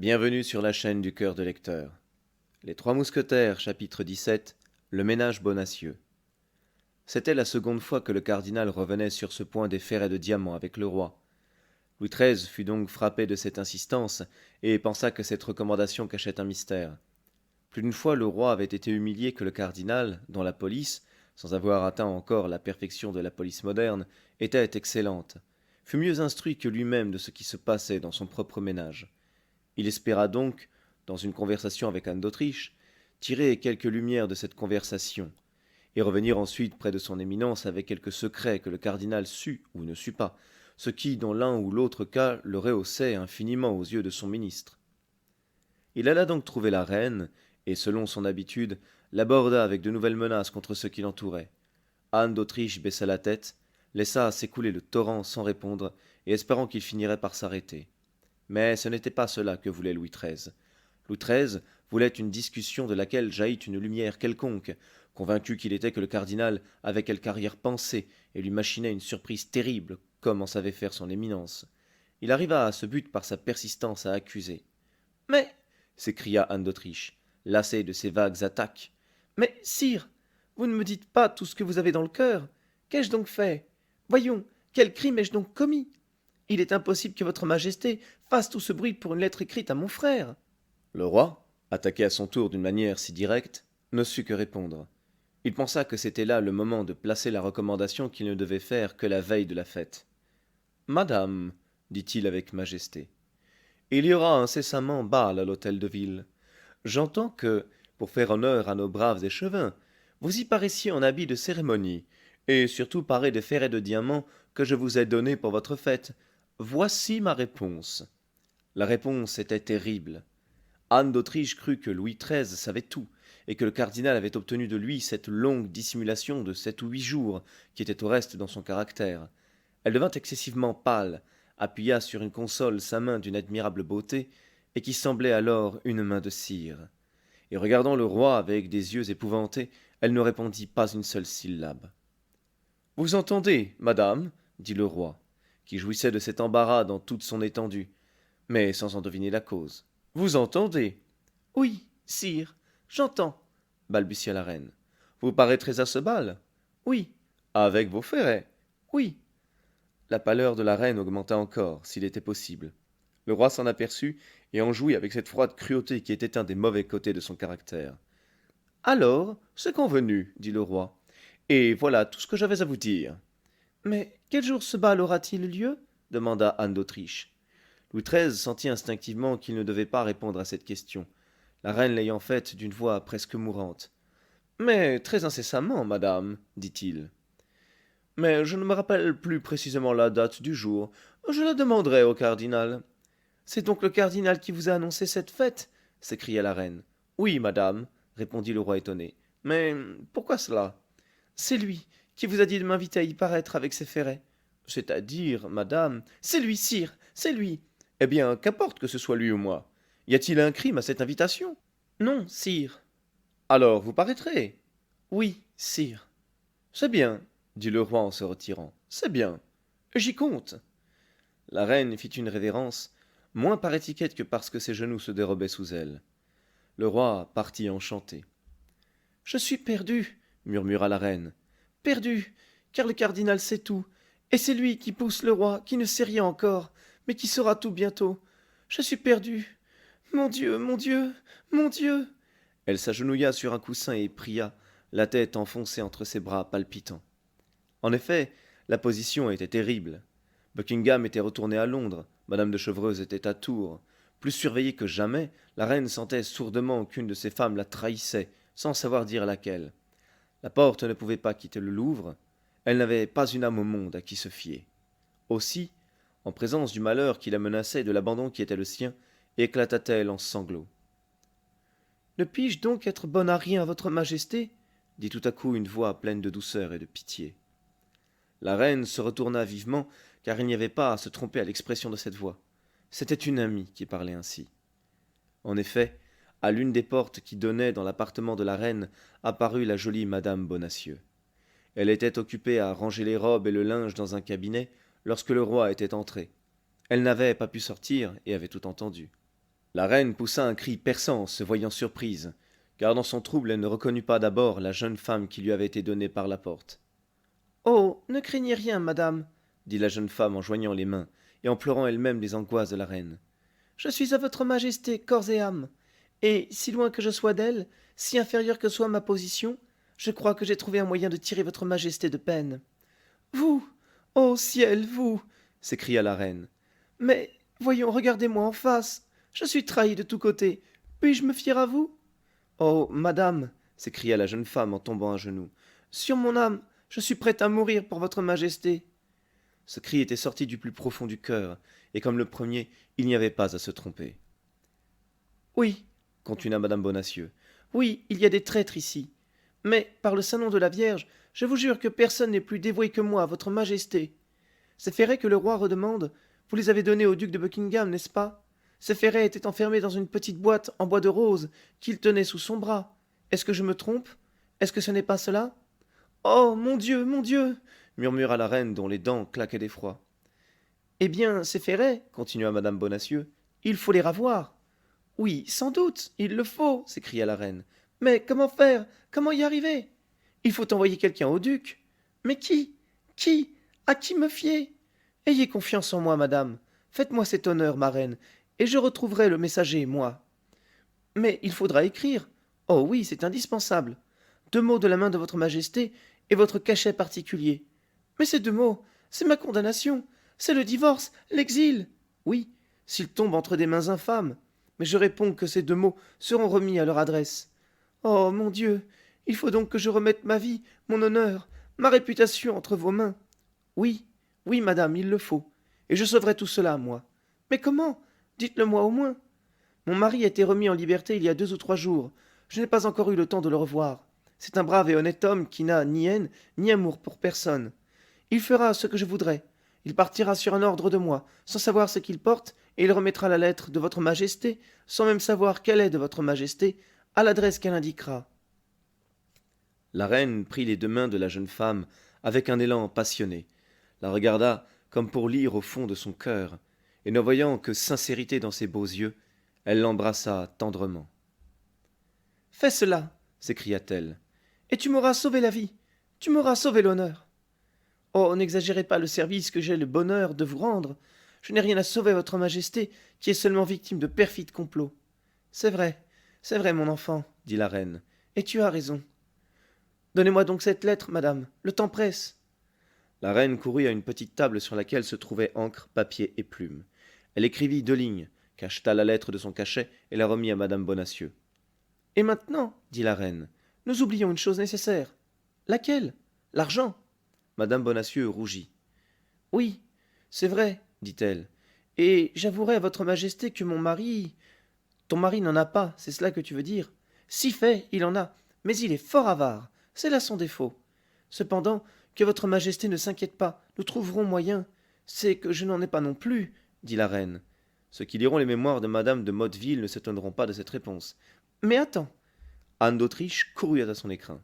Bienvenue sur la chaîne du cœur de lecteur. Les Trois Mousquetaires, chapitre 17, Le ménage Bonacieux. C'était la seconde fois que le cardinal revenait sur ce point des ferrets de diamants avec le roi. Louis XIII fut donc frappé de cette insistance et pensa que cette recommandation cachait un mystère. Plus d'une fois le roi avait été humilié que le cardinal, dont la police, sans avoir atteint encore la perfection de la police moderne, était excellente, fut mieux instruit que lui-même de ce qui se passait dans son propre ménage. Il espéra donc, dans une conversation avec Anne d'Autriche, tirer quelque lumière de cette conversation, et revenir ensuite près de son éminence avec quelque secret que le cardinal sût ou ne sût pas, ce qui, dans l'un ou l'autre cas, le rehaussait infiniment aux yeux de son ministre. Il alla donc trouver la reine, et, selon son habitude, l'aborda avec de nouvelles menaces contre ceux qui l'entouraient. Anne d'Autriche baissa la tête, laissa s'écouler le torrent sans répondre, et espérant qu'il finirait par s'arrêter. Mais ce n'était pas cela que voulait Louis XIII. Louis XIII voulait une discussion de laquelle jaillit une lumière quelconque, convaincu qu'il était que le cardinal avait quelque arrière-pensée et lui machinait une surprise terrible, comme en savait faire son éminence. Il arriva à ce but par sa persistance à accuser. Mais, s'écria Anne d'Autriche, lassée de ces vagues attaques, mais, sire, vous ne me dites pas tout ce que vous avez dans le cœur. Qu'ai-je donc fait? Voyons, quel crime ai-je donc commis? Il est impossible que votre majesté fasse tout ce bruit pour une lettre écrite à mon frère. Le roi, attaqué à son tour d'une manière si directe, ne sut que répondre. Il pensa que c'était là le moment de placer la recommandation qu'il ne devait faire que la veille de la fête. Madame, dit-il avec majesté, il y aura incessamment bal à l'hôtel de ville. J'entends que, pour faire honneur à nos braves échevins, vous y paraissiez en habit de cérémonie, et surtout paré des ferrets de diamants que je vous ai donnés pour votre fête. Voici ma réponse. La réponse était terrible. Anne d'Autriche crut que Louis XIII savait tout, et que le cardinal avait obtenu de lui cette longue dissimulation de 7 ou 8 jours, qui était au reste dans son caractère. Elle devint excessivement pâle, appuya sur une console sa main d'une admirable beauté, et qui semblait alors une main de cire. Et regardant le roi avec des yeux épouvantés, elle ne répondit pas une seule syllabe. Vous entendez, madame, dit le roi, qui jouissait de cet embarras dans toute son étendue, mais sans en deviner la cause. Vous entendez? Oui, sire, j'entends, balbutia la reine. Vous paraîtrez à ce bal? Oui. Avec vos ferrets? Oui. La pâleur de la reine augmenta encore, s'il était possible. Le roi s'en aperçut et en jouit avec cette froide cruauté qui était un des mauvais côtés de son caractère. Alors, c'est convenu, dit le roi. Et voilà tout ce que j'avais à vous dire. Mais quel jour ce bal aura-t-il lieu? Demanda Anne d'Autriche. Louis XIII sentit instinctivement qu'il ne devait pas répondre à cette question, la reine l'ayant faite d'une voix presque mourante. Mais très incessamment, madame, dit-il. Mais je ne me rappelle plus précisément la date du jour. Je la demanderai au cardinal. C'est donc le cardinal qui vous a annoncé cette fête? S'écria la reine. Oui, madame, répondit le roi étonné. Mais pourquoi cela? C'est lui qui vous a dit de m'inviter à y paraître avec ses ferrets. C'est-à-dire, madame, c'est lui, sire, c'est lui. Eh bien, qu'importe que ce soit lui ou moi. Y a-t-il un crime à cette invitation? Non, sire. Alors vous paraîtrez? Oui, sire. C'est bien, dit le roi en se retirant. C'est bien. J'y compte. La reine fit une révérence, moins par étiquette que parce que ses genoux se dérobaient sous elle. Le roi partit enchanté. Je suis perdu, murmura la reine. Perdu, car le cardinal sait tout, et c'est lui qui pousse le roi, qui ne sait rien encore, mais qui saura tout bientôt. Je suis perdu. Mon Dieu, mon Dieu, mon Dieu. Elle s'agenouilla sur un coussin et pria, la tête enfoncée entre ses bras palpitants. En effet, la position était terrible. Buckingham était retourné à Londres, madame de Chevreuse était à Tours. Plus surveillée que jamais, la reine sentait sourdement qu'une de ses femmes la trahissait, sans savoir dire laquelle. La porte ne pouvait pas quitter le Louvre. Elle n'avait pas une âme au monde à qui se fier. Aussi, en présence du malheur qui la menaçait et de l'abandon qui était le sien, éclata-t-elle en sanglots. Ne puis-je donc être bonne à rien à votre majesté? Dit tout à coup une voix pleine de douceur et de pitié. La reine se retourna vivement, car il n'y avait pas à se tromper à l'expression de cette voix. C'était une amie qui parlait ainsi. En effet, à l'une des portes qui donnaient dans l'appartement de la reine, apparut la jolie madame Bonacieux. Elle était occupée à ranger les robes et le linge dans un cabinet lorsque le roi était entré. Elle n'avait pas pu sortir et avait tout entendu. La reine poussa un cri perçant, se voyant surprise, car dans son trouble elle ne reconnut pas d'abord la jeune femme qui lui avait été donnée par la porte. Oh, ne craignez rien, madame, dit la jeune femme en joignant les mains, et en pleurant elle-même les angoisses de la reine. Je suis à votre majesté corps et âme, et, si loin que je sois d'elle, si inférieure que soit ma position, je crois que j'ai trouvé un moyen de tirer votre majesté de peine. Vous, ô ciel, vous, s'écria la reine. Mais, voyons, regardez-moi en face. Je suis trahie de tous côtés. Puis-je me fier à vous? Oh, madame, s'écria la jeune femme en tombant à genoux. Sur mon âme, je suis prête à mourir pour votre majesté. Ce cri était sorti du plus profond du cœur, et comme le premier, il n'y avait pas à se tromper. Oui, continua madame Bonacieux, oui, il y a des traîtres ici. Mais, par le saint nom de la Vierge, je vous jure que personne n'est plus dévoué que moi à votre majesté. Ces ferrets que le roi redemande, vous les avez donnés au duc de Buckingham, n'est-ce pas? Ces ferrets étaient enfermés dans une petite boîte en bois de rose qu'il tenait sous son bras. Est-ce que je me trompe? Est-ce que ce n'est pas cela? Oh, mon Dieu murmura la reine dont les dents claquaient d'effroi. Eh bien, ces ferrets, continua madame Bonacieux, il faut les ravoir. Oui, sans doute, il le faut, s'écria la reine. Mais comment faire? Comment y arriver? Il faut envoyer quelqu'un au duc. Mais qui? Qui? À qui me fier? Ayez confiance en moi, madame. Faites-moi cet honneur, ma reine, et je retrouverai le messager, moi. Mais il faudra écrire. Oh oui, c'est indispensable. 2 mots de la main de votre majesté et votre cachet particulier. Mais ces 2 mots, c'est ma condamnation. C'est le divorce, l'exil. Oui, s'il tombe entre des mains infâmes. Mais je réponds que ces 2 mots seront remis à leur adresse. Oh, mon Dieu, il faut donc que je remette ma vie, mon honneur, ma réputation entre vos mains. Oui, oui, madame, il le faut. Et je sauverai tout cela, moi. Mais comment? Dites-le-moi au moins. Mon mari a été remis en liberté il y a 2 ou 3 jours. Je n'ai pas encore eu le temps de le revoir. C'est un brave et honnête homme qui n'a ni haine ni amour pour personne. Il fera ce que je voudrais. Il partira sur un ordre de moi, sans savoir ce qu'il porte, et il remettra la lettre de votre majesté, sans même savoir quelle est de votre majesté, à l'adresse qu'elle indiquera. La reine prit les 2 mains de la jeune femme avec un élan passionné, la regarda comme pour lire au fond de son cœur, et ne voyant que sincérité dans ses beaux yeux, elle l'embrassa tendrement. Fais cela, s'écria-t-elle, et tu m'auras sauvé la vie, tu m'auras sauvé l'honneur. Oh, n'exagérez pas le service que j'ai le bonheur de vous rendre. Je n'ai rien à sauver à votre majesté, qui est seulement victime de perfides complots. C'est vrai, mon enfant, dit la reine, et tu as raison. Donnez-moi donc cette lettre, madame, le temps presse. La reine courut à une petite table sur laquelle se trouvaient encre, papier et plume. Elle écrivit 2 lignes, cacheta la lettre de son cachet et la remit à madame Bonacieux. Et maintenant, dit la reine, nous oublions une chose nécessaire. Laquelle? L'argent. Madame Bonacieux rougit. Oui, c'est vrai, dit-elle, et j'avouerai à votre majesté que mon mari... Ton mari n'en a pas, c'est cela que tu veux dire? Si fait, il en a, mais il est fort avare, c'est là son défaut. Cependant, que votre majesté ne s'inquiète pas, nous trouverons moyen. C'est que je n'en ai pas non plus, dit la reine. Ceux qui liront les mémoires de madame de Motteville ne s'étonneront pas de cette réponse. Mais attends. Anne d'Autriche courut à son écrin.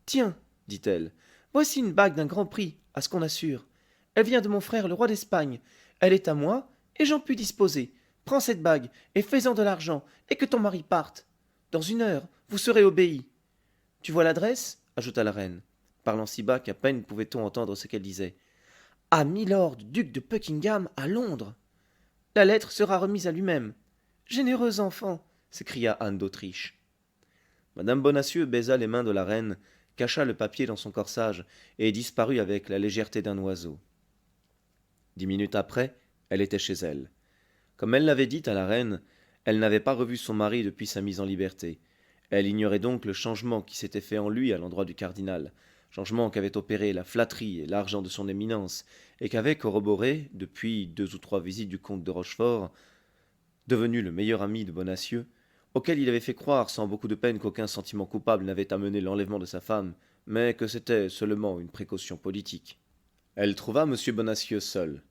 Tiens, dit-elle, voici une bague d'un grand prix, à ce qu'on assure. Elle vient de mon frère le roi d'Espagne. Elle est à moi, et j'en puis disposer. Prends cette bague, et fais-en de l'argent, et que ton mari parte. Dans 1 heure, vous serez obéi. Tu vois l'adresse? Ajouta la reine, parlant si bas qu'à peine pouvait-on entendre ce qu'elle disait. À Milord, duc de Buckingham, à Londres. La lettre sera remise à lui-même. Généreux enfant, s'écria Anne d'Autriche. Madame Bonacieux baisa les mains de la reine, cacha le papier dans son corsage et disparut avec la légèreté d'un oiseau. 10 minutes après, elle était chez elle. Comme elle l'avait dit à la reine, elle n'avait pas revu son mari depuis sa mise en liberté. Elle ignorait donc le changement qui s'était fait en lui à l'endroit du cardinal, changement qu'avait opéré la flatterie et l'argent de son éminence, et qu'avait corroboré, depuis 2 ou 3 visites du comte de Rochefort, devenu le meilleur ami de Bonacieux, auquel il avait fait croire sans beaucoup de peine qu'aucun sentiment coupable n'avait amené l'enlèvement de sa femme, mais que c'était seulement une précaution politique. Elle trouva M. Bonacieux seul.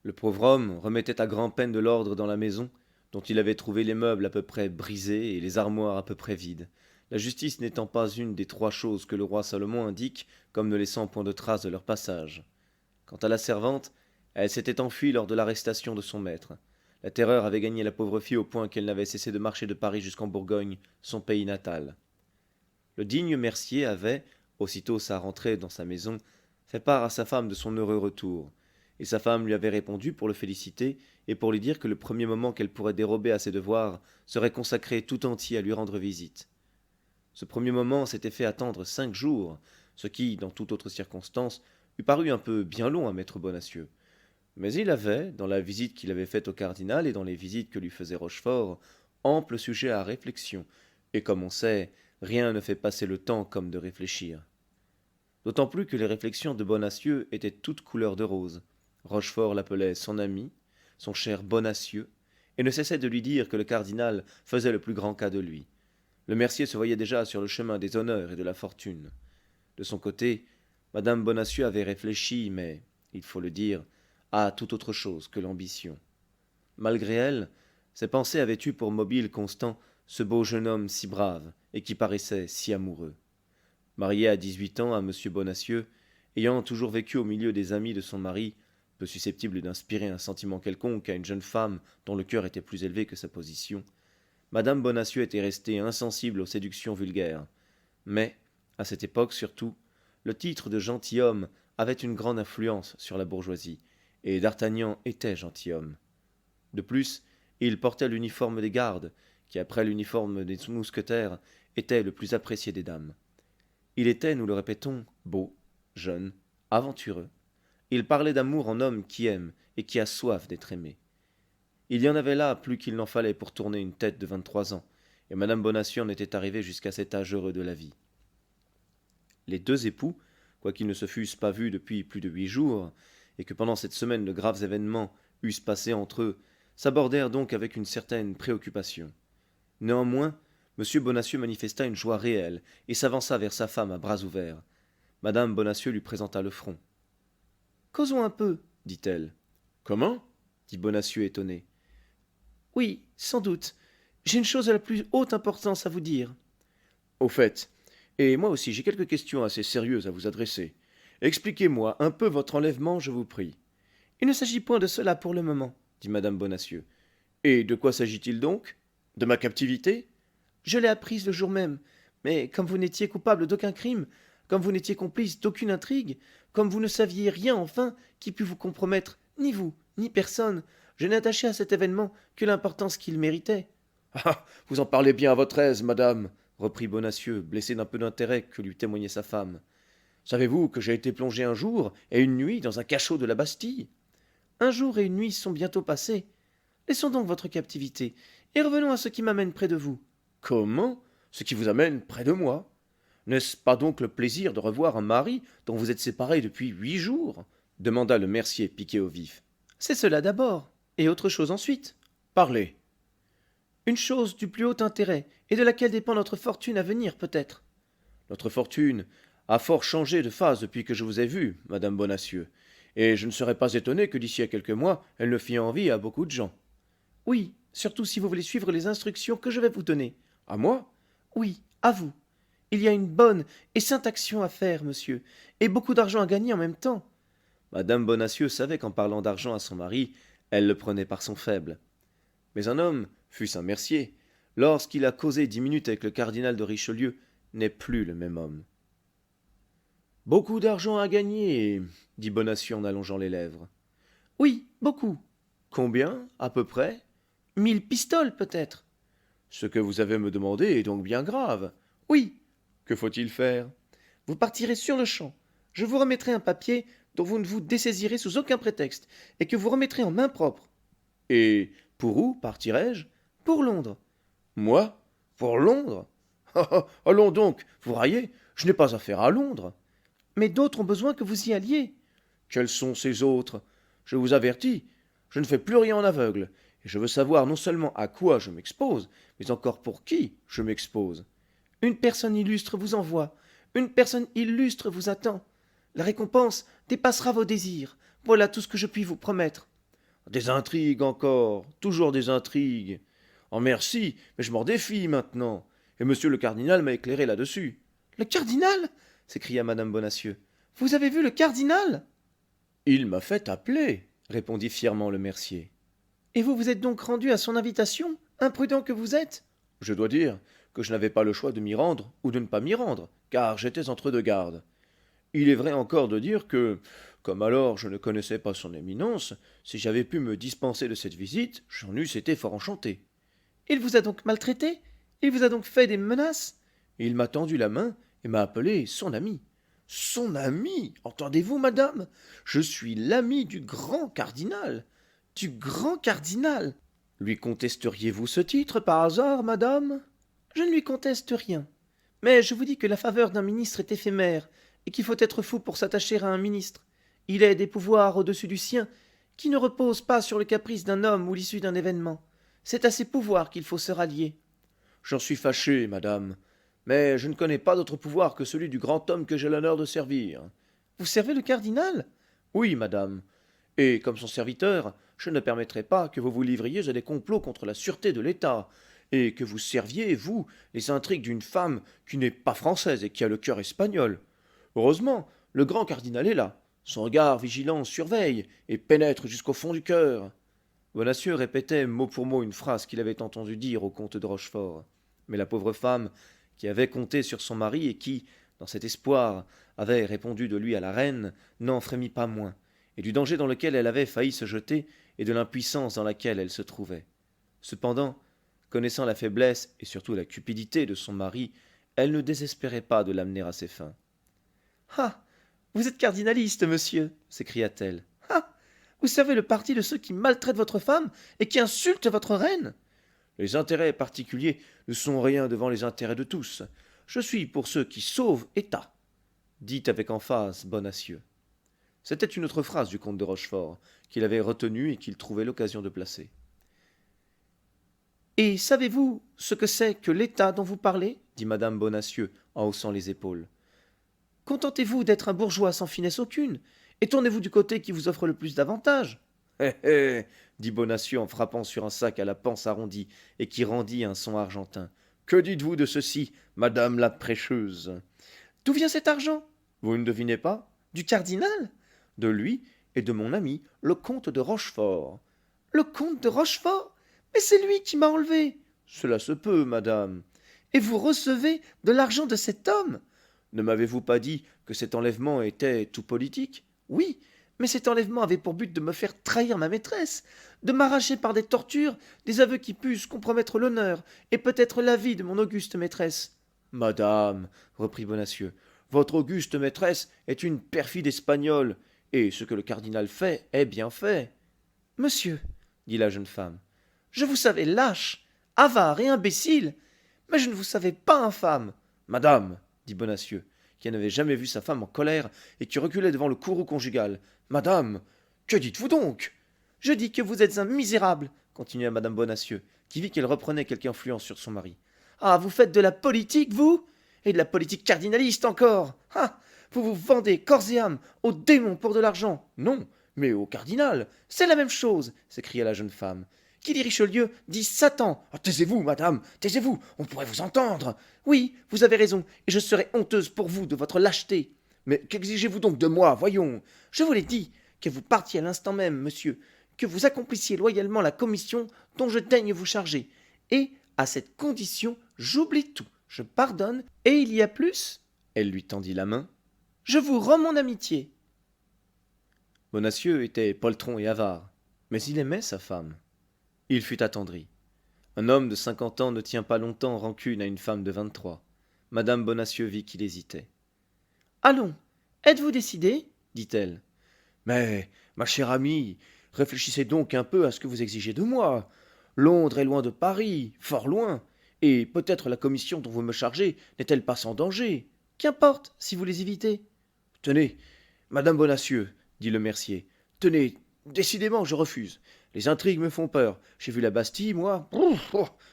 Le pauvre homme remettait à grand-peine de l'ordre dans la maison, dont il avait trouvé les meubles à peu près brisés et les armoires à peu près vides, la justice n'étant pas une des 3 choses que le roi Salomon indique comme ne laissant point de trace de leur passage. Quant à la servante, elle s'était enfuie lors de l'arrestation de son maître. La terreur avait gagné la pauvre fille au point qu'elle n'avait cessé de marcher de Paris jusqu'en Bourgogne, son pays natal. Le digne Mercier avait, aussitôt sa rentrée dans sa maison, fait part à sa femme de son heureux retour, et sa femme lui avait répondu pour le féliciter et pour lui dire que le premier moment qu'elle pourrait dérober à ses devoirs serait consacré tout entier à lui rendre visite. Ce premier moment s'était fait attendre 5 jours, ce qui, dans toute autre circonstance, eût paru un peu bien long à maître Bonacieux. Mais il avait, dans la visite qu'il avait faite au cardinal et dans les visites que lui faisait Rochefort, ample sujet à réflexion, et comme on sait, rien ne fait passer le temps comme de réfléchir. D'autant plus que les réflexions de Bonacieux étaient toutes couleur de rose. Rochefort l'appelait son ami, son cher Bonacieux, et ne cessait de lui dire que le cardinal faisait le plus grand cas de lui. Le Mercier se voyait déjà sur le chemin des honneurs et de la fortune. De son côté, madame Bonacieux avait réfléchi, mais, il faut le dire, à tout autre chose que l'ambition. Malgré elle, ses pensées avaient eu pour mobile constant ce beau jeune homme si brave et qui paraissait si amoureux. Marié à 18 ans à M. Bonacieux, ayant toujours vécu au milieu des amis de son mari, peu susceptible d'inspirer un sentiment quelconque à une jeune femme dont le cœur était plus élevé que sa position, madame Bonacieux était restée insensible aux séductions vulgaires. Mais, à cette époque surtout, le titre de gentilhomme avait une grande influence sur la bourgeoisie, et d'Artagnan était gentilhomme. De plus, il portait l'uniforme des gardes, qui, après l'uniforme des mousquetaires, était le plus apprécié des dames. Il était, nous le répétons, beau, jeune, aventureux. Il parlait d'amour en homme qui aime et qui a soif d'être aimé. Il y en avait là plus qu'il n'en fallait pour tourner une tête de 23 ans, et madame Bonacieux en était arrivée jusqu'à cet âge heureux de la vie. Les deux époux, quoiqu'ils ne se fussent pas vus depuis plus de 8 jours, et que pendant cette semaine de graves événements eussent passé entre eux, s'abordèrent donc avec une certaine préoccupation. Néanmoins, M. Bonacieux manifesta une joie réelle et s'avança vers sa femme à bras ouverts. Madame Bonacieux lui présenta le front. « Causons un peu, dit-elle. »« Comment » dit Bonacieux étonné. « Oui, sans doute. J'ai une chose de la plus haute importance à vous dire. »« Au fait, et moi aussi j'ai quelques questions assez sérieuses à vous adresser. Expliquez-moi un peu votre enlèvement, je vous prie. »« Il ne s'agit point de cela pour le moment, » dit madame Bonacieux. « Et de quoi s'agit-il donc? De ma captivité? » Je l'ai apprise le jour même, mais comme vous n'étiez coupable d'aucun crime, comme vous n'étiez complice d'aucune intrigue, comme vous ne saviez rien enfin qui pût vous compromettre, ni vous, ni personne, je n'ai attaché à cet événement que l'importance qu'il méritait. « Ah, vous en parlez bien à votre aise, madame, reprit Bonacieux, blessé d'un peu d'intérêt que lui témoignait sa femme. Savez-vous que j'ai été plongé un jour et une nuit dans un cachot de la Bastille? Un jour et une nuit sont bientôt passés. Laissons donc votre captivité, et revenons à ce qui m'amène près de vous. » « Comment? Ce qui vous amène près de moi? N'est-ce pas donc le plaisir de revoir un mari dont vous êtes séparés depuis 8 jours? » demanda le Mercier piqué au vif. « C'est cela d'abord, et autre chose ensuite. »« Parlez. »« Une chose du plus haut intérêt, et de laquelle dépend notre fortune à venir, peut-être. »« Notre fortune a fort changé de phase depuis que je vous ai vue, madame Bonacieux, et je ne serais pas étonné que d'ici à quelques mois, elle ne fît envie à beaucoup de gens. »« Oui, surtout si vous voulez suivre les instructions que je vais vous donner. »« À moi? »« Oui, à vous. Il y a une bonne et sainte action à faire, monsieur, et beaucoup d'argent à gagner en même temps. » Madame Bonacieux savait qu'en parlant d'argent à son mari, elle le prenait par son faible. Mais un homme, fût-ce un Mercier, lorsqu'il a causé 10 minutes avec le cardinal de Richelieu, n'est plus le même homme. « Beaucoup d'argent à gagner, » dit Bonacieux en allongeant les lèvres. « Oui, beaucoup. »« Combien, à peu près? »« 1000 pistoles, peut-être. »« Ce que vous avez me demandé est donc bien grave. »« Oui. »« Que faut-il faire? »« Vous partirez sur-le-champ. Je vous remettrai un papier dont vous ne vous dessaisirez sous aucun prétexte, et que vous remettrez en main propre. »« Et pour où partirai-je? »« Pour Londres. »« Moi? Pour Londres? Ah, ah, allons donc, vous raillez, je n'ai pas affaire à Londres. »« Mais d'autres ont besoin que vous y alliez. »« Quels sont ces autres? Je vous avertis, je ne fais plus rien en aveugle, et je veux savoir non seulement à quoi je m'expose, mais encore pour qui je m'expose. »« Une personne illustre vous envoie, une personne illustre vous attend. La récompense dépassera vos désirs. Voilà tout ce que je puis vous promettre. »« Des intrigues encore, toujours des intrigues. Oh merci, mais je m'en défie maintenant, et monsieur le cardinal m'a éclairé là-dessus. »« Le cardinal? » s'écria madame Bonacieux. « Vous avez vu le cardinal? »« Il m'a fait appeler, répondit fièrement le Mercier. Et vous vous êtes donc rendu à son invitation, imprudent que vous êtes? Je dois dire que je n'avais pas le choix de m'y rendre ou de ne pas m'y rendre, car j'étais entre deux gardes. Il est vrai encore de dire que, comme alors je ne connaissais pas son éminence, si j'avais pu me dispenser de cette visite, j'en eusse été fort enchanté. Il vous a donc maltraité? Il vous a donc fait des menaces? Il m'a tendu la main et m'a appelé son ami. Son ami, entendez-vous, madame? Je suis l'ami du grand cardinal. Du grand cardinal? Lui contesteriez-vous ce titre par hasard, madame? Je ne lui conteste rien. Mais je vous dis que la faveur d'un ministre est éphémère, et qu'il faut être fou pour s'attacher à un ministre. Il a des pouvoirs au-dessus du sien, qui ne reposent pas sur le caprice d'un homme ou l'issue d'un événement. C'est à ces pouvoirs qu'il faut se rallier. J'en suis fâché, madame, mais je ne connais pas d'autre pouvoir que celui du grand homme que j'ai l'honneur de servir. Vous servez le cardinal? Oui, madame, et comme son serviteur, je ne permettrai pas que vous vous livriez à des complots contre la sûreté de l'État, et que vous serviez, vous, les intrigues d'une femme qui n'est pas française et qui a le cœur espagnol. Heureusement, le grand cardinal est là. Son regard vigilant surveille et pénètre jusqu'au fond du cœur. Bonacieux répétait mot pour mot une phrase qu'il avait entendu dire au comte de Rochefort. Mais la pauvre femme, qui avait compté sur son mari et qui, dans cet espoir, avait répondu de lui à la reine, n'en frémit pas moins, et du danger dans lequel elle avait failli se jeter et de l'impuissance dans laquelle elle se trouvait. Cependant, connaissant la faiblesse et surtout la cupidité de son mari, elle ne désespérait pas de l'amener à ses fins. Ah! Vous êtes cardinaliste, monsieur, s'écria-t-elle. Ah! Vous servez le parti de ceux qui maltraitent votre femme et qui insultent votre reine? Les intérêts particuliers ne sont rien devant les intérêts de tous. Je suis pour ceux qui sauvent État, dit avec emphase Bonacieux. C'était une autre phrase du comte de Rochefort, qu'il avait retenue et qu'il trouvait l'occasion de placer. Et savez-vous ce que c'est que l'État dont vous parlez? Dit madame Bonacieux en haussant les épaules. Contentez-vous d'être un bourgeois sans finesse aucune, et tournez-vous du côté qui vous offre le plus d'avantages. Hé hé dit Bonacieux en frappant sur un sac à la panse arrondie et qui rendit un son argentin. Que dites-vous de ceci, madame la prêcheuse? D'où vient cet argent? Vous ne devinez pas? Du cardinal? De lui et de mon ami, le comte de Rochefort. Le comte de Rochefort? Mais c'est lui qui m'a enlevé. Cela se peut, madame. Et vous recevez de l'argent de cet homme? Ne m'avez-vous pas dit que cet enlèvement était tout politique? Oui, mais cet enlèvement avait pour but de me faire trahir ma maîtresse, de m'arracher par des tortures des aveux qui pussent compromettre l'honneur et peut-être la vie de mon auguste maîtresse. Madame, reprit Bonacieux, votre auguste maîtresse est une perfide espagnole, et ce que le cardinal fait est bien fait. Monsieur, dit la jeune femme, je vous savais lâche, avare et imbécile, mais je ne vous savais pas infâme. Madame, dit Bonacieux, qui n'avait jamais vu sa femme en colère et qui reculait devant le courroux conjugal. Madame, que dites-vous donc? Je dis que vous êtes un misérable, continua madame Bonacieux, qui vit qu'elle reprenait quelque influence sur son mari. Ah, vous faites de la politique, vous? Et de la politique cardinaliste encore? Ah! Vous vous vendez corps et âme au démon pour de l'argent? Non, mais au cardinal. C'est la même chose, s'écria la jeune femme. Qui dit Richelieu dit Satan. Oh, taisez-vous, madame, taisez-vous, on pourrait vous entendre. Oui, vous avez raison, et je serais honteuse pour vous de votre lâcheté. Mais qu'exigez-vous donc de moi, voyons? Je vous l'ai dit, que vous partiez à l'instant même, monsieur, que vous accomplissiez loyalement la commission dont je daigne vous charger. Et, à cette condition, j'oublie tout, je pardonne, et il y a plus. Elle lui tendit la main. Je vous rends mon amitié. Bonacieux était poltron et avare, mais il aimait sa femme. Il fut attendri. Un homme de 50 ans ne tient pas longtemps rancune à une femme de 23. Madame Bonacieux vit qu'il hésitait. Allons, êtes-vous décidé? dit-elle. Mais, ma chère amie, réfléchissez donc un peu à ce que vous exigez de moi. Londres est loin de Paris, fort loin, et peut-être la commission dont vous me chargez n'est-elle pas sans danger? Qu'importe, si vous les évitez. Tenez, madame Bonacieux, dit le mercier, tenez, décidément je refuse. Les intrigues me font peur. J'ai vu la Bastille, moi.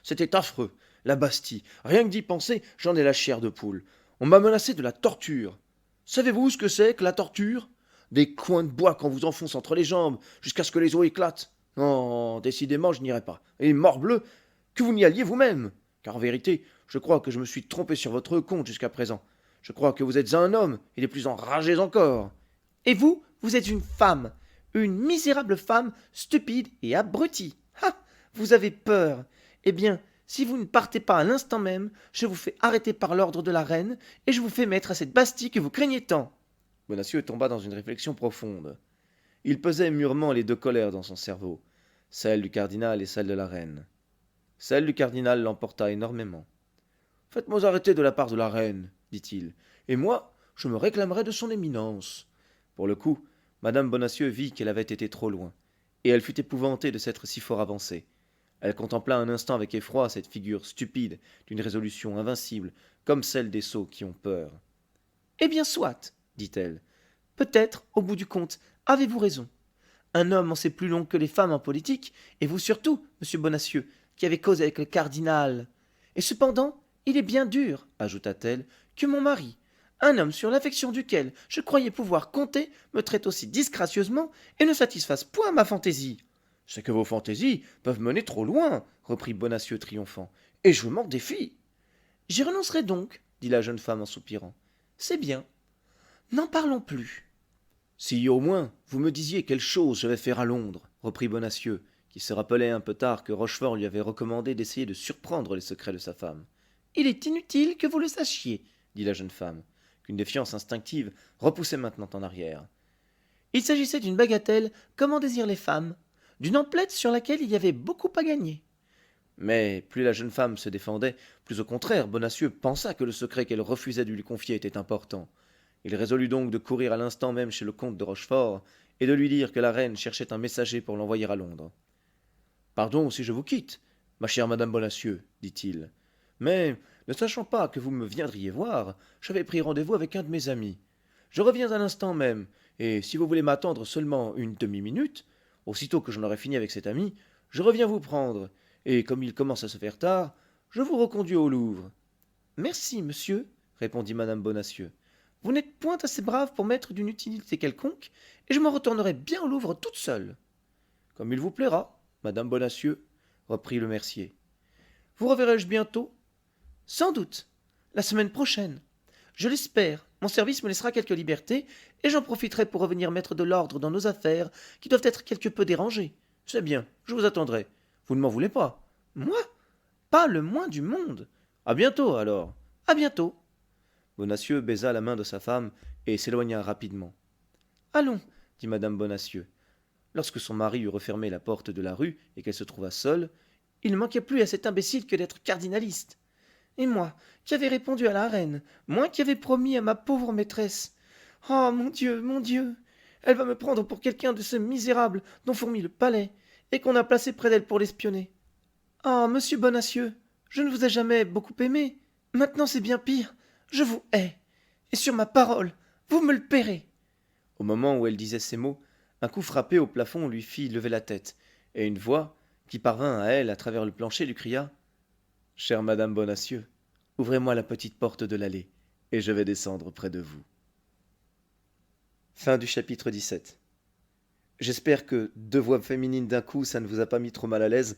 C'était affreux. La Bastille. Rien que d'y penser, j'en ai la chair de poule. On m'a menacé de la torture. Savez-vous ce que c'est que la torture? Des coins de bois qu'on vous enfonce entre les jambes, jusqu'à ce que les os éclatent. Non, décidément, je n'irai pas. Et morbleu, que vous n'y alliez vous-même. Car en vérité, je crois que je me suis trompé sur votre compte jusqu'à présent. Je crois que vous êtes un homme, et les plus enragés encore. Et vous, vous êtes une femme. Une misérable femme, stupide et abrutie. Vous avez peur. Eh bien, si vous ne partez pas à l'instant même, je vous fais arrêter par l'ordre de la reine, et je vous fais mettre à cette Bastille que vous craignez tant. » Bonacieux tomba dans une réflexion profonde. Il pesait mûrement les deux colères dans son cerveau, celle du cardinal et celle de la reine. Celle du cardinal l'emporta énormément. Faites-moi arrêter de la part de la reine, dit-il, et moi, je me réclamerai de son éminence. Pour le coup, madame Bonacieux vit qu'elle avait été trop loin, et elle fut épouvantée de s'être si fort avancée. Elle contempla un instant avec effroi cette figure stupide d'une résolution invincible, comme celle des sots qui ont peur. Eh bien, soit, dit-elle. Peut-être, au bout du compte, avez-vous raison. Un homme en sait plus long que les femmes en politique, et vous surtout, monsieur Bonacieux, qui avez causé avec le cardinal. Et cependant, il est bien dur, ajouta-t-elle, que mon mari, un homme sur l'affection duquel je croyais pouvoir compter, me traite aussi disgracieusement et ne satisfasse point ma fantaisie. C'est que vos fantaisies peuvent mener trop loin, reprit Bonacieux triomphant, et je m'en défie. J'y renoncerai donc, dit la jeune femme en soupirant. C'est bien. N'en parlons plus. Si au moins vous me disiez quelle chose je vais faire à Londres, reprit Bonacieux, qui se rappelait un peu tard que Rochefort lui avait recommandé d'essayer de surprendre les secrets de sa femme. Il est inutile que vous le sachiez, dit la jeune femme, qu'une défiance instinctive repoussait maintenant en arrière. Il s'agissait d'une bagatelle, comme en désirent les femmes, d'une emplette sur laquelle il y avait beaucoup à gagner. Mais plus la jeune femme se défendait, plus au contraire Bonacieux pensa que le secret qu'elle refusait de lui confier était important. Il résolut donc de courir à l'instant même chez le comte de Rochefort et de lui dire que la reine cherchait un messager pour l'envoyer à Londres. Pardon si je vous quitte, ma chère madame Bonacieux, dit-il, mais ne sachant pas que vous me viendriez voir, j'avais pris rendez-vous avec un de mes amis. Je reviens à l'instant même, et si vous voulez m'attendre seulement une demi-minute, aussitôt que j'en aurai fini avec cet ami, je reviens vous prendre, et comme il commence à se faire tard, je vous reconduis au Louvre. Merci, monsieur, répondit madame Bonacieux. Vous n'êtes point assez brave pour m'être d'une utilité quelconque, et je m'en retournerai bien au Louvre toute seule. Comme il vous plaira, madame Bonacieux, reprit le mercier. Vous reverrai-je bientôt? Sans doute. La semaine prochaine. Je l'espère. Mon service me laissera quelque liberté, et j'en profiterai pour revenir mettre de l'ordre dans nos affaires, qui doivent être quelque peu dérangées. C'est bien, je vous attendrai. Vous ne m'en voulez pas? Moi? Pas le moins du monde. À bientôt, alors. À bientôt. Bonacieux baisa la main de sa femme et s'éloigna rapidement. Allons, dit madame Bonacieux. Lorsque son mari eut refermé la porte de la rue et qu'elle se trouva seule, il ne manquait plus à cet imbécile que d'être cardinaliste. Et moi, qui avais répondu à la reine, moi qui avais promis à ma pauvre maîtresse. Oh, mon Dieu, elle va me prendre pour quelqu'un de ce misérable dont fourmille le palais, et qu'on a placé près d'elle pour l'espionner. Ah, monsieur Bonacieux, je ne vous ai jamais beaucoup aimé. Maintenant c'est bien pire. Je vous hais. Et sur ma parole, vous me le paierez. Au moment où elle disait ces mots, un coup frappé au plafond lui fit lever la tête, et une voix, qui parvint à elle à travers le plancher, lui cria « Chère madame Bonacieux, ouvrez-moi la petite porte de l'allée, et je vais descendre près de vous. » Fin du chapitre 17. J'espère que deux voix féminines d'un coup, ça ne vous a pas mis trop mal à l'aise.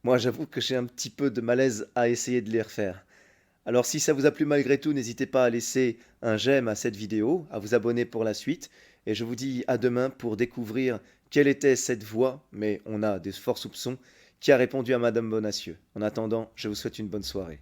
Moi, j'avoue que j'ai un petit peu de malaise à essayer de les refaire. Alors si ça vous a plu malgré tout, n'hésitez pas à laisser un j'aime à cette vidéo, à vous abonner pour la suite, et je vous dis à demain pour découvrir quelle était cette voix, mais on a des forts soupçons, qui a répondu à madame Bonacieux. En attendant, je vous souhaite une bonne soirée.